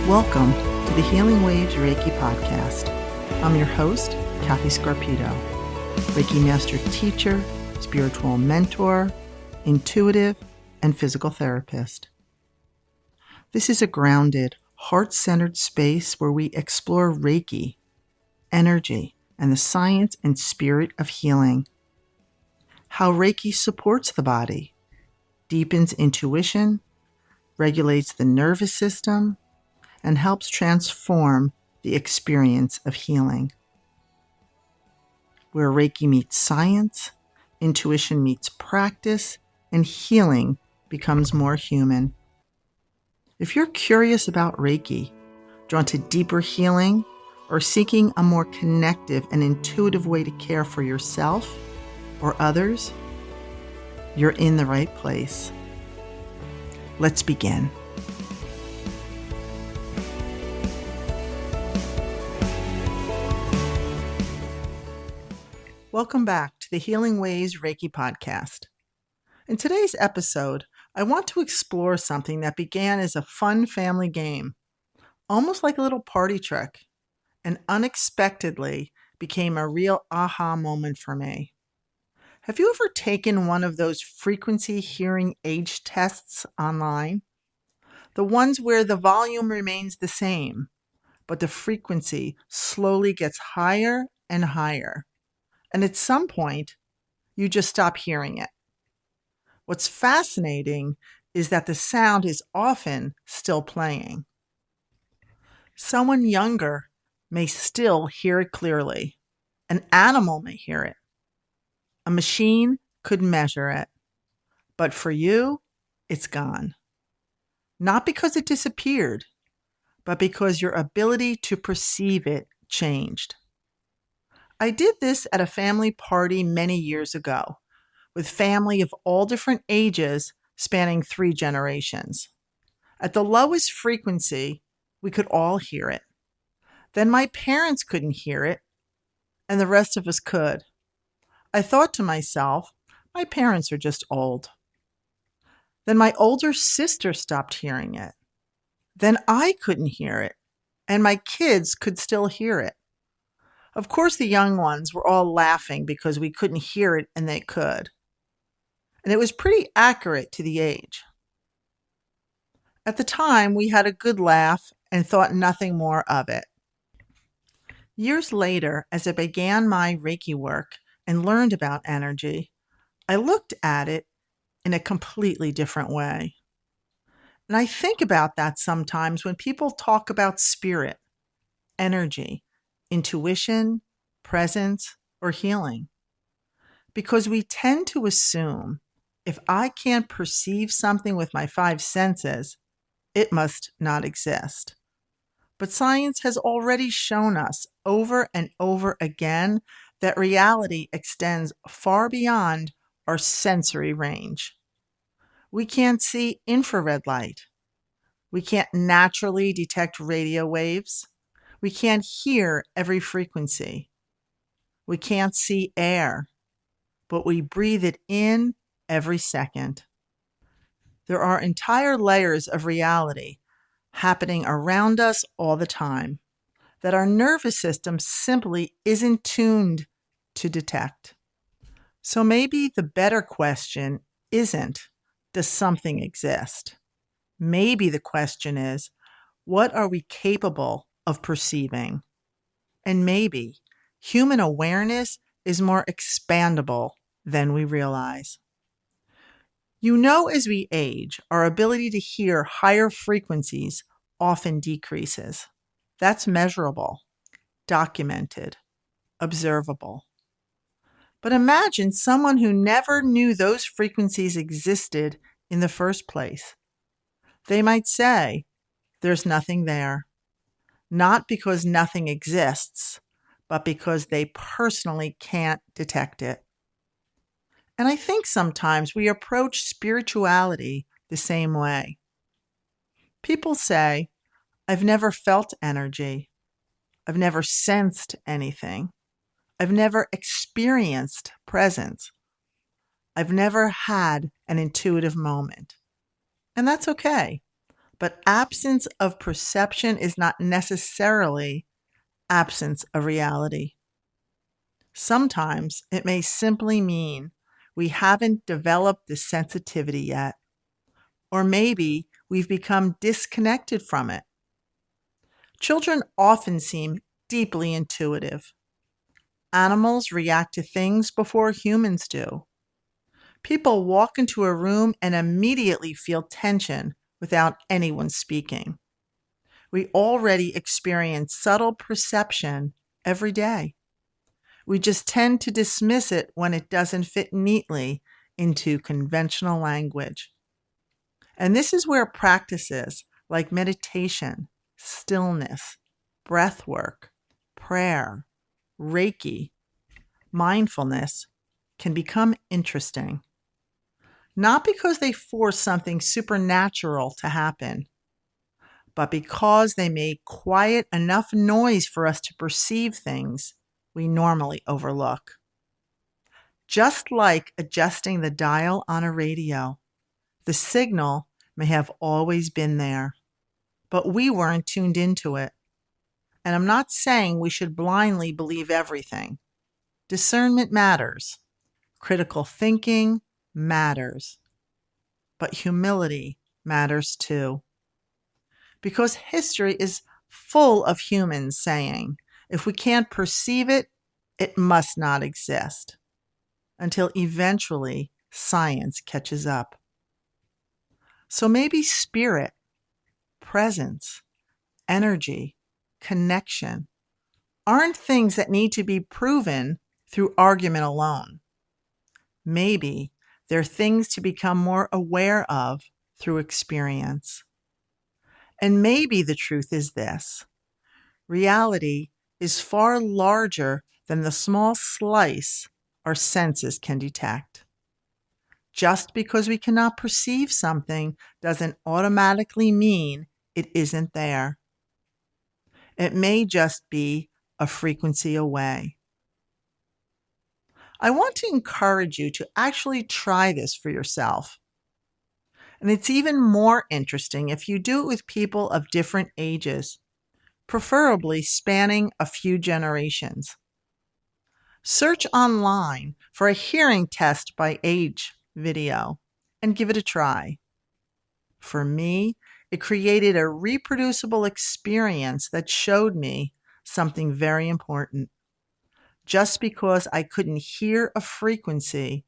Welcome to the Healing Waves Reiki podcast. I'm your host, Kathy Scarpito, Reiki Master Teacher, spiritual mentor, intuitive, and physical therapist. This is a grounded, heart-centered space where we explore Reiki, energy, and the science and spirit of healing. How Reiki supports the body, deepens intuition, regulates the nervous system, and helps transform the experience of healing. Where Reiki meets science, intuition meets practice, and healing becomes more human. If you're curious about Reiki, drawn to deeper healing, or seeking a more connective and intuitive way to care for yourself or others, you're in the right place. Let's begin. Welcome back to the Healing Waves Reiki podcast. In today's episode, I want to explore something that began as a fun family game, almost like a little party trick, and unexpectedly became a real aha moment for me. Have you ever taken one of those frequency hearing age tests online? The ones where the volume remains the same, but the frequency slowly gets higher and higher. And at some point, you just stop hearing it. What's fascinating is that the sound is often still playing. Someone younger may still hear it clearly. An animal may hear it. A machine could measure it. But for you, it's gone. Not because it disappeared, but because your ability to perceive it changed. I did this at a family party many years ago, with family of all different ages spanning 3 generations. At the lowest frequency, we could all hear it. Then my parents couldn't hear it, and the rest of us could. I thought to myself, my parents are just old. Then my older sister stopped hearing it. Then I couldn't hear it, and my kids could still hear it. Of course, the young ones were all laughing because we couldn't hear it and they could. And it was pretty accurate to the age. At the time, we had a good laugh and thought nothing more of it. Years later, as I began my Reiki work and learned about energy, I looked at it in a completely different way. And I think about that sometimes when people talk about spirit, energy, intuition, presence, or healing. Because we tend to assume if I can't perceive something with my 5 senses, it must not exist. But science has already shown us over and over again that reality extends far beyond our sensory range. We can't see infrared light. We can't naturally detect radio waves. We can't hear every frequency. We can't see air, but we breathe it in every second. There are entire layers of reality happening around us all the time that our nervous system simply isn't tuned to detect. So maybe the better question isn't, does something exist? Maybe the question is, what are we capable of perceiving? And maybe human awareness is more expandable than we realize. You know, as we age, our ability to hear higher frequencies often decreases. That's measurable, documented, observable. But imagine someone who never knew those frequencies existed in the first place. They might say, there's nothing there. Not because nothing exists, but because they personally can't detect it. And I think sometimes we approach spirituality the same way. People say, I've never felt energy. I've never sensed anything. I've never experienced presence. I've never had an intuitive moment. And that's okay. But absence of perception is not necessarily absence of reality. Sometimes it may simply mean we haven't developed the sensitivity yet, or maybe we've become disconnected from it. Children often seem deeply intuitive. Animals react to things before humans do. People walk into a room and immediately feel tension without anyone speaking. We already experience subtle perception every day. We just tend to dismiss it when it doesn't fit neatly into conventional language. And this is where practices like meditation, stillness, breath work, prayer, Reiki, mindfulness can become interesting. Not because they force something supernatural to happen, but because they make quiet enough noise for us to perceive things we normally overlook. Just like adjusting the dial on a radio, the signal may have always been there, but we weren't tuned into it. And I'm not saying we should blindly believe everything. Discernment matters. Critical thinking matters. But humility matters too. Because history is full of humans saying, if we can't perceive it, it must not exist. Until eventually science catches up. So maybe spirit, presence, energy, connection aren't things that need to be proven through argument alone. Maybe they're things to become more aware of through experience. And maybe the truth is this: reality is far larger than the small slice our senses can detect. Just because we cannot perceive something doesn't automatically mean it isn't there. It may just be a frequency away. I want to encourage you to actually try this for yourself. And it's even more interesting if you do it with people of different ages, preferably spanning a few generations. Search online for a hearing test by age video and give it a try. For me, it created a reproducible experience that showed me something very important. Just because I couldn't hear a frequency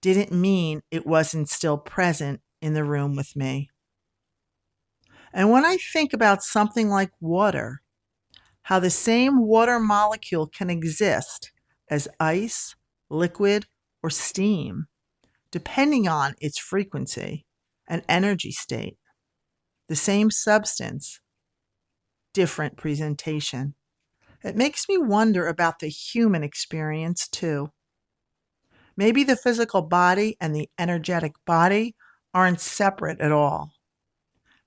didn't mean it wasn't still present in the room with me. And when I think about something like water, how the same water molecule can exist as ice, liquid, or steam, depending on its frequency and energy state, the same substance, different presentation. It makes me wonder about the human experience too. Maybe the physical body and the energetic body aren't separate at all.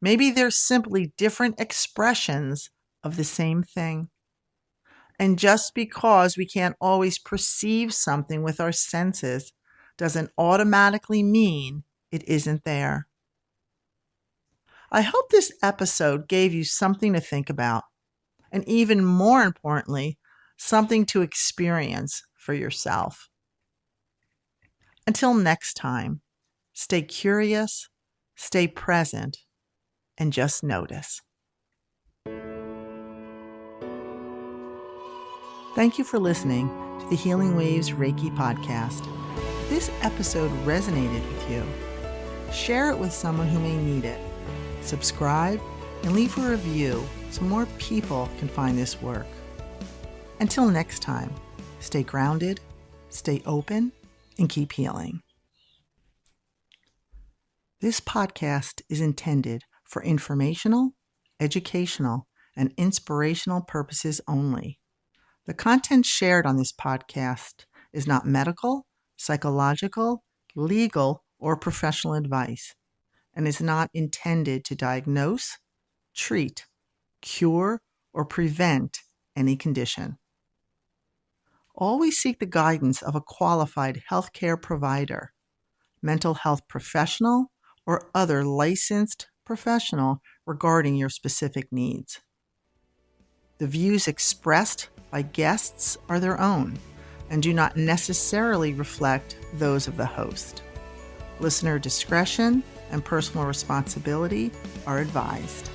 Maybe they're simply different expressions of the same thing. And just because we can't always perceive something with our senses doesn't automatically mean it isn't there. I hope this episode gave you something to think about, and even more importantly, something to experience for yourself. Until next time, stay curious, stay present, and just notice. Thank you for listening to the Healing Waves Reiki podcast. If this episode resonated with you, share it with someone who may need it. Subscribe and leave a review so more people can find this work. Until next time, stay grounded, stay open, and keep healing. This podcast is intended for informational, educational, and inspirational purposes only. The content shared on this podcast is not medical, psychological, legal, or professional advice, and is not intended to diagnose, treat, cure, or prevent any condition. Always seek the guidance of a qualified healthcare provider, mental health professional, or other licensed professional regarding your specific needs. The views expressed by guests are their own and do not necessarily reflect those of the host. Listener discretion and personal responsibility are advised.